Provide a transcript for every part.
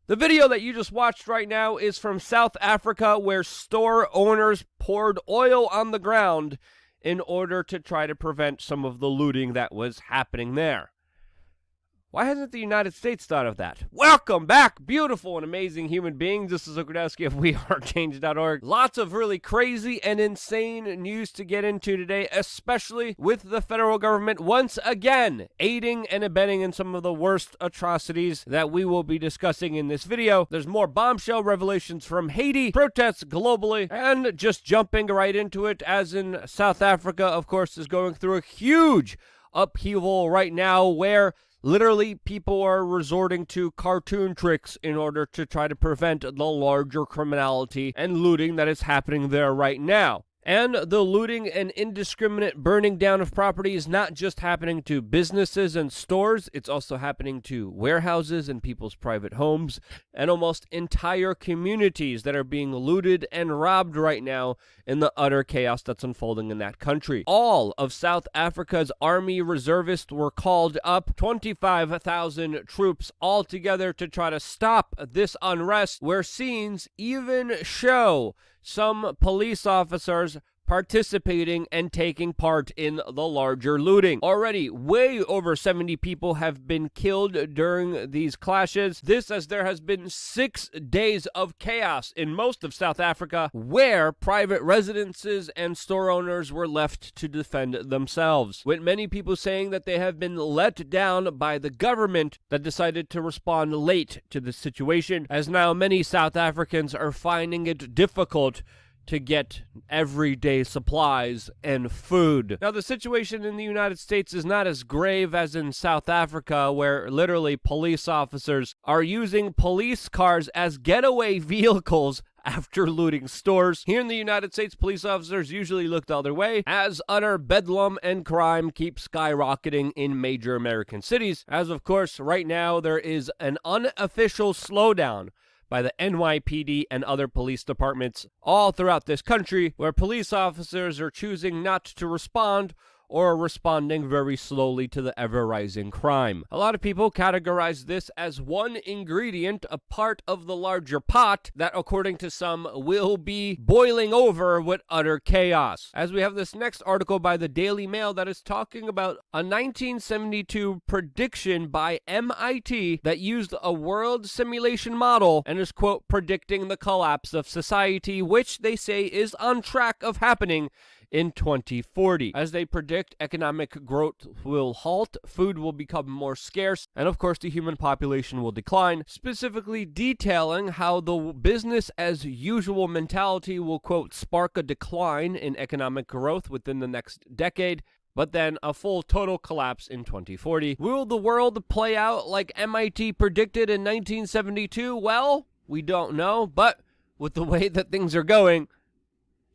The video that you just watched right now is from South Africa, where store owners poured oil on the ground in order to try to prevent some of the looting that was happening there. Why hasn't the United States thought of that? Welcome back, beautiful and amazing human beings. This is Okradowski of WeAreChange.org. Lots of really crazy and insane news to get into today, especially with the federal government once again aiding and abetting in some of the worst atrocities that we will be discussing in this video. There's more bombshell revelations from Haiti, protests globally, and just jumping right into it, as in South Africa, of course, is going through a huge upheaval right now where literally, people are resorting to cartoon tricks in order to try to prevent the larger criminality and looting that is happening there right now. And the looting and indiscriminate burning down of property is not just happening to businesses and stores, it's also happening to warehouses and people's private homes, and almost entire communities that are being looted and robbed right now in the utter chaos that's unfolding in that country. All of South Africa's army reservists were called up, 25,000 troops all together to try to stop this unrest, where scenes even show some police officers participating and taking part in the larger looting. Already, way over 70 people have been killed during these clashes. This as there has been 6 days of chaos in most of South Africa, where private residences and store owners were left to defend themselves, with many people saying that they have been let down by the government that decided to respond late to the situation, as now many South Africans are finding it difficult to get everyday supplies and food. Now, the situation in the United States is not as grave as in South Africa, where literally police officers are using police cars as getaway vehicles after looting stores. Here in the United States, police officers usually look the other way, as utter bedlam and crime keep skyrocketing in major American cities, as of course right now there is an unofficial slowdown by the NYPD and other police departments all throughout this country, where police officers are choosing not to respond or are responding very slowly to the ever-rising crime. A lot of people categorize this as one ingredient, a part of the larger pot that, according to some, will be boiling over with utter chaos. As we have this next article by the Daily Mail that is talking about a 1972 prediction by MIT that used a world simulation model and is, quote, predicting the collapse of society, which they say is on track of happening in 2040. As they predict, economic growth will halt, food will become more scarce, and of course the human population will decline, specifically detailing how the business as usual mentality will, quote, spark a decline in economic growth within the next decade, but then a full total collapse in 2040. Will the world play out like MIT predicted in 1972? Well, we don't know, but with the way that things are going,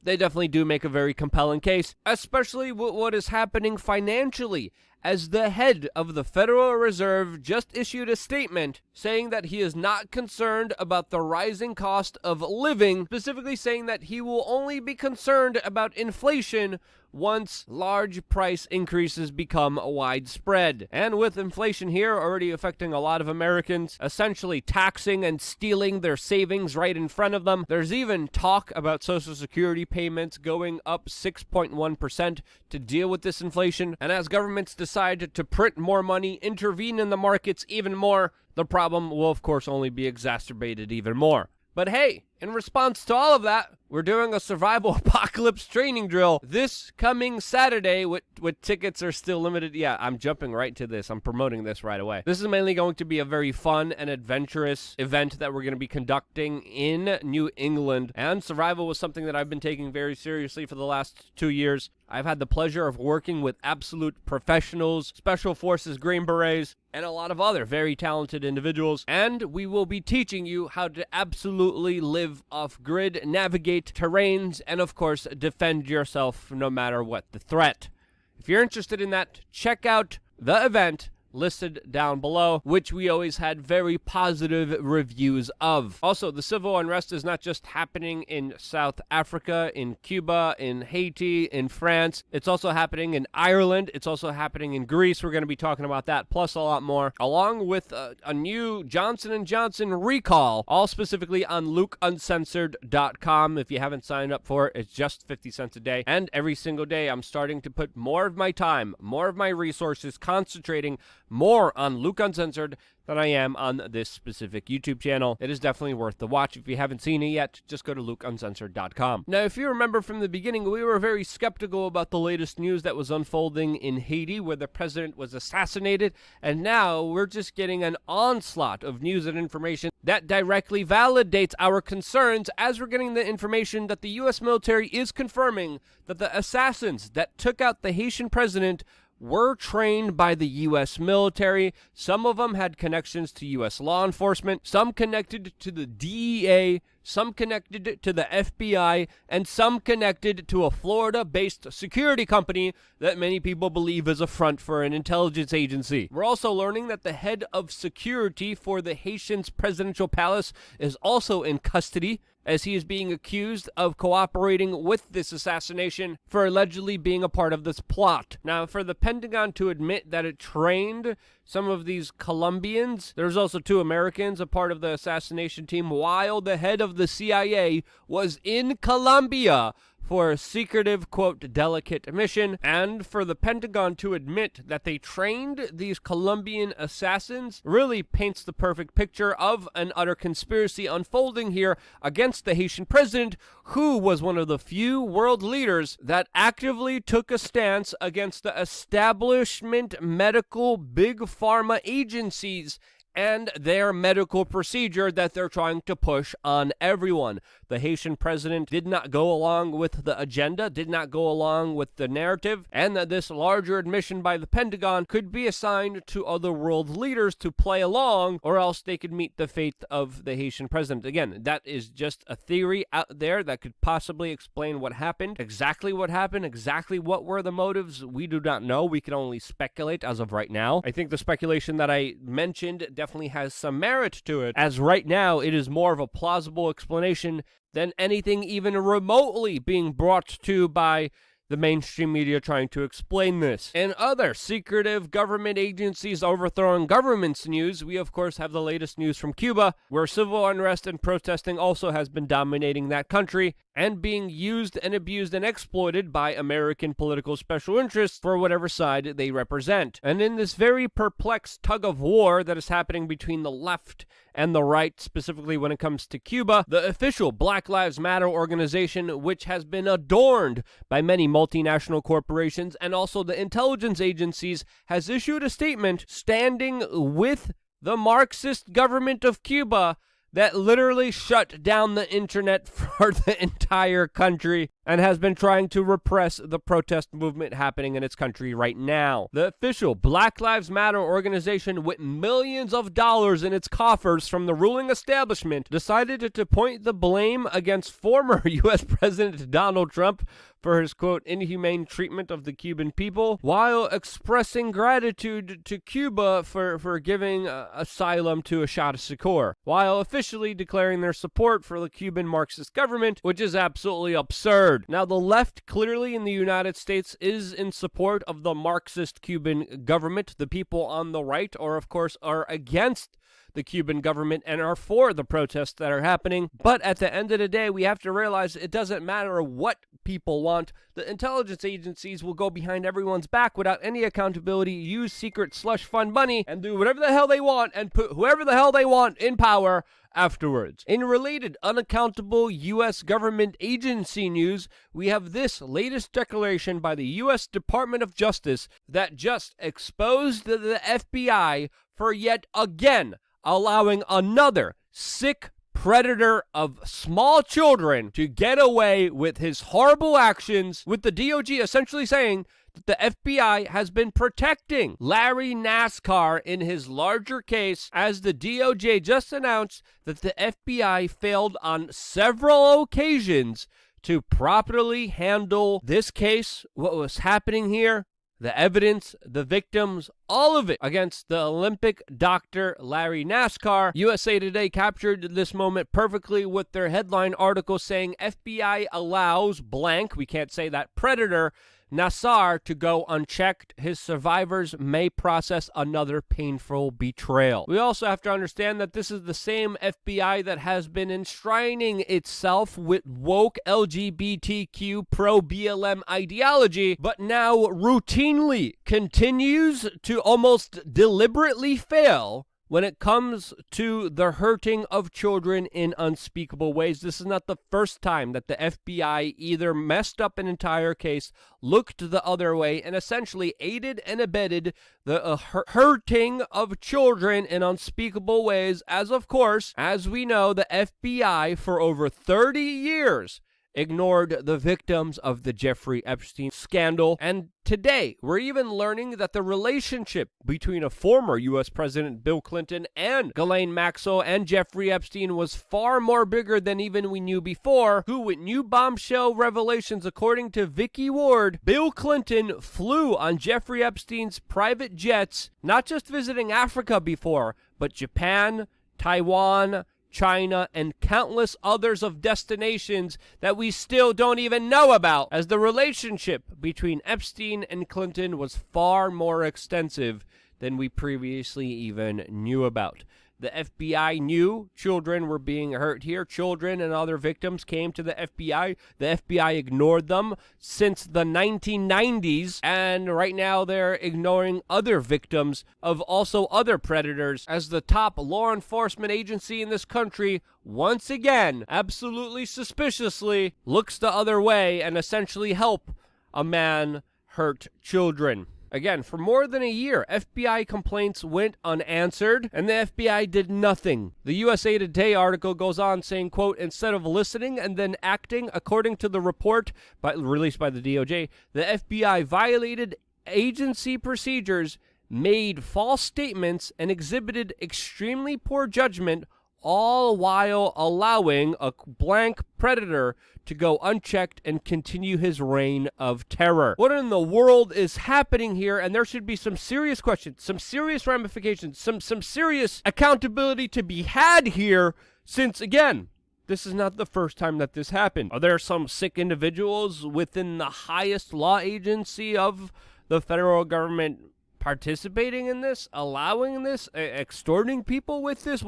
they definitely do make a very compelling case, especially with what is happening financially, as the head of the Federal Reserve just issued a statement saying that he is not concerned about the rising cost of living, specifically saying that he will only be concerned about inflation once large price increases become widespread. And with inflation here already affecting a lot of Americans, essentially taxing and stealing their savings right in front of them, there's even talk about Social Security payments going up 6.1% to deal with this inflation. And as governments decide to print more money, intervene in the markets even more, the problem will of course only be exacerbated even more. But hey, in response to all of that, we're doing a survival apocalypse training drill this coming Saturday with tickets are still limited. Yeah, I'm jumping right to this. I'm promoting this right away. This is mainly going to be a very fun and adventurous event that we're going to be conducting in New England. And survival was something that I've been taking very seriously for the last 2 years. I've had the pleasure of working with absolute professionals, Special Forces Green Berets, and a lot of other very talented individuals. And we will be teaching you how to absolutely live off-grid, navigate terrains, and of course, defend yourself no matter what the threat. If you're interested in that, check out the event listed down below, which we always had very positive reviews of. Also, the civil unrest is not just happening in South Africa, in Cuba, in Haiti, in France. It's also happening in Ireland. It's also happening in Greece. We're going to be talking about that, plus a lot more, along with a new Johnson & Johnson recall, all specifically on LukeUncensored.com. If you haven't signed up for it, it's just 50 cents a day. And every single day, I'm starting to put more of my time, more of my resources, concentrating more on Luke Uncensored than I am on this specific YouTube channel. It is definitely worth the watch. If you haven't seen it yet, just go to LukeUncensored.com. Now, if you remember from the beginning, we were very skeptical about the latest news that was unfolding in Haiti, where the president was assassinated, and now we're just getting an onslaught of news and information that directly validates our concerns, as we're getting the information that the U.S. military is confirming that the assassins that took out the Haitian president were trained by the U.S. military. Some of them had connections to U.S. law enforcement, some connected to the DEA, some connected to the FBI, and some connected to a Florida-based security company that many people believe is a front for an intelligence agency. We're also learning that the head of security for the Haitian's presidential palace is also in custody, as he is being accused of cooperating with this assassination for allegedly being a part of this plot. Now, for the Pentagon to admit that it trained some of these Colombians, there's also 2 Americans a part of the assassination team, while the head of the CIA was in Colombia for a secretive, quote, delicate mission, and for the Pentagon to admit that they trained these Colombian assassins really paints the perfect picture of an utter conspiracy unfolding here against the Haitian president, who was one of the few world leaders that actively took a stance against the establishment medical big pharma agencies and their medical procedure that they're trying to push on everyone. The Haitian president did not go along with the agenda, did not go along with the narrative, and that this larger admission by the Pentagon could be assigned to other world leaders to play along, or else they could meet the fate of the Haitian president. Again, that is just a theory out there that could possibly explain what happened, exactly what were the motives. We do not know. We can only speculate as of right now. I think the speculation that I mentioned definitely has some merit to it, as right now it is more of a plausible explanation than anything even remotely being brought to by the mainstream media trying to explain this. In other secretive government agencies overthrowing governments news, we of course have the latest news from Cuba, where civil unrest and protesting also has been dominating that country and being used and abused and exploited by American political special interests for whatever side they represent. And in this very perplexed tug of war that is happening between the left and the right, specifically when it comes to Cuba, the official Black Lives Matter organization, which has been adorned by many multinational corporations and also the intelligence agencies, has issued a statement standing with the Marxist government of Cuba that literally shut down the internet for the entire country and has been trying to repress the protest movement happening in its country right now. The official Black Lives Matter organization, with millions of dollars in its coffers from the ruling establishment, decided to point the blame against former U.S. President Donald Trump for his, quote, inhumane treatment of the Cuban people, while expressing gratitude to Cuba for giving asylum to Ashad Shakur, while officially declaring their support for the Cuban Marxist government, which is absolutely absurd. Now, the left clearly in the United States is in support of the Marxist Cuban government. The people on the right of course, are against the Cuban government and are for the protests that are happening. But at the end of the day, we have to realize it doesn't matter what people want. The intelligence agencies will go behind everyone's back without any accountability, use secret slush fund money, and do whatever the hell they want and put whoever the hell they want in power afterwards. In related unaccountable U.S. government agency news, we have this latest declaration by the U.S. Department of Justice that just exposed the FBI for yet again allowing another sick predator of small children to get away with his horrible actions, with the DOJ essentially saying that the FBI has been protecting Larry NASCAR in his larger case, as the DOJ just announced that the FBI failed on several occasions to properly handle this case, what was happening here. the evidence, the victims, all of it against the Olympic doctor Larry Nassar. USA Today captured this moment perfectly with their headline article saying FBI allows blank, we can't say that, predator Nassar to go unchecked. His survivors may process another painful betrayal. We also have to understand that this is the same FBI that has been enshrining itself with woke LGBTQ pro-BLM ideology, but now routinely continues to almost deliberately fail when it comes to the hurting of children in unspeakable ways. This is not the first time that the FBI either messed up an entire case, looked the other way, and essentially aided and abetted the hurting of children in unspeakable ways, as of course, as we know, the FBI for over 30 years ignored the victims of the Jeffrey Epstein scandal. And today, we're even learning that the relationship between a former U.S. President Bill Clinton and Ghislaine Maxwell and Jeffrey Epstein was far more bigger than even we knew before. Who, with new bombshell revelations, according to Vicky Ward, Bill Clinton flew on Jeffrey Epstein's private jets, not just visiting Africa before, but Japan, Taiwan, China, and countless others of destinations that we still don't even know about, as the relationship between Epstein and Clinton was far more extensive than we previously even knew about. The FBI knew children were being hurt here. Children and other victims came to the FBI. The FBI ignored them since the 1990s, and right now they're ignoring other victims of also other predators, as the top law enforcement agency in this country once again, absolutely suspiciously, looks the other way and essentially help a man hurt children. Again, for more than a year, FBI complaints went unanswered, and the FBI did nothing. The USA Today article goes on saying, quote, instead of listening and then acting, according to the report released by the DOJ, the FBI violated agency procedures, made false statements, and exhibited extremely poor judgment, all while allowing a blank predator to go unchecked and continue his reign of terror. What in the world is happening here? And there should be some serious questions, some serious ramifications, some serious accountability to be had here, since, again, this is not the first time that this happened. Are there some sick individuals within the highest law agency of the federal government participating in this, allowing this, extorting people with this?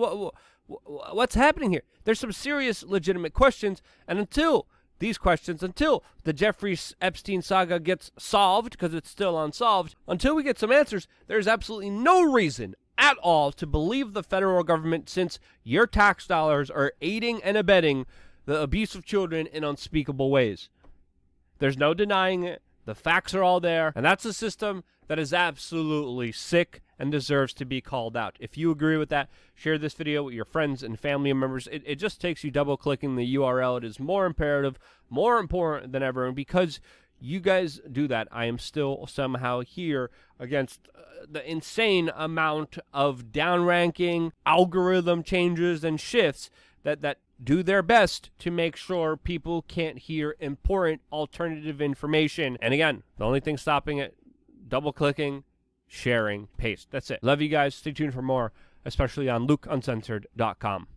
What's happening here? There's some serious legitimate questions, and until the Jeffrey Epstein saga gets solved, because it's still unsolved, until we get some answers, there's absolutely no reason at all to believe the federal government, since your tax dollars are aiding and abetting the abuse of children in unspeakable ways. There's no denying it. The facts are all there, and that's a system that is absolutely sick and deserves to be called out. If you agree with that, share this video with your friends and family members. It just takes you double-clicking the URL. It is more imperative, more important than ever, and because you guys do that, I am still somehow here against the insane amount of downranking, algorithm changes, and shifts that do their best to make sure people can't hear important alternative information. And again, the only thing stopping it, double-clicking, sharing, paste. That's it. Love you guys. Stay tuned for more, especially on LukeUncensored.com.